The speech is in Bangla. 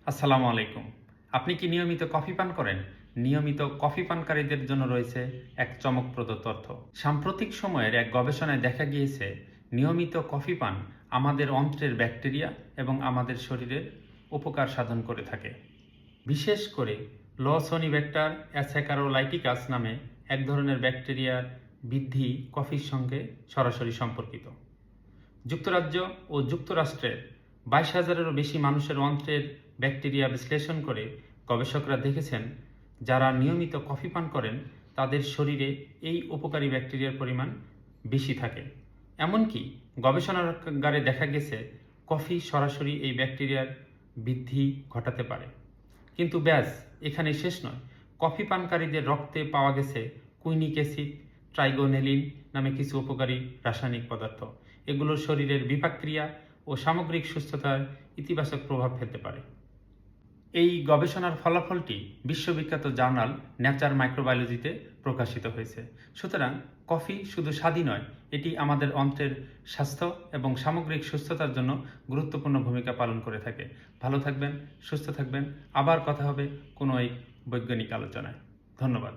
আসসালামু আলাইকুম। আপনি কি নিয়মিত কফি পান করেন? নিয়মিত কফি পানকারীদের জন্য রয়েছে এক চমকপ্রদ তথ্য। সাম্প্রতিক সময়ের এক গবেষণায় দেখা গিয়েছে, নিয়মিত কফি পান আমাদের অন্ত্রের ব্যাকটেরিয়া এবং আমাদের শরীরের উপকার সাধন করে থাকে। বিশেষ করে লসনিব্যাক্টার অ্যাসেকারোলাইটিকাস নামে এক ধরনের ব্যাকটেরিয়ার বৃদ্ধি কফির সঙ্গে সরাসরি সম্পর্কিত। যুক্তরাজ্য ও যুক্তরাষ্ট্রের 22,000-এরও বেশি মানুষের অন্ত্রের ব্যাকটেরিয়া বিশ্লেষণ করে গবেষকরা দেখেছেন, যারা নিয়মিত কফি পান করেন তাদের শরীরে এই উপকারী ব্যাকটেরিয়ার পরিমাণ বেশি থাকে। এমনকি গবেষণাগারে দেখা গেছে কফি সরাসরি এই ব্যাকটেরিয়ার বৃদ্ধি ঘটাতে পারে। কিন্তু ব্যাস এখানেই শেষ নয়। কফি পানকারীদের রক্তে পাওয়া গেছে কুইনিক অ্যাসিড, ট্রাইগোনেলিন নামে কিছু উপকারী রাসায়নিক পদার্থ। এগুলো শরীরের বিপাক ক্রিয়া ও সামগ্রিক সুস্থতায় ইতিবাচক প্রভাব ফেলতে পারে। এই গবেষণার ফলাফলটি বিশ্ববিখ্যাত জার্নাল নেচার মাইক্রোবায়োলজিতে প্রকাশিত হয়েছে। সুতরাং কফি শুধু স্বাদই নয়, এটি আমাদের অন্ত্রের স্বাস্থ্য এবং সামগ্রিক সুস্থতার জন্য গুরুত্বপূর্ণ ভূমিকা পালন করে থাকে। ভালো থাকবেন, সুস্থ থাকবেন। আবার কথা হবে কোনো এক বৈজ্ঞানিক আলোচনায়। ধন্যবাদ।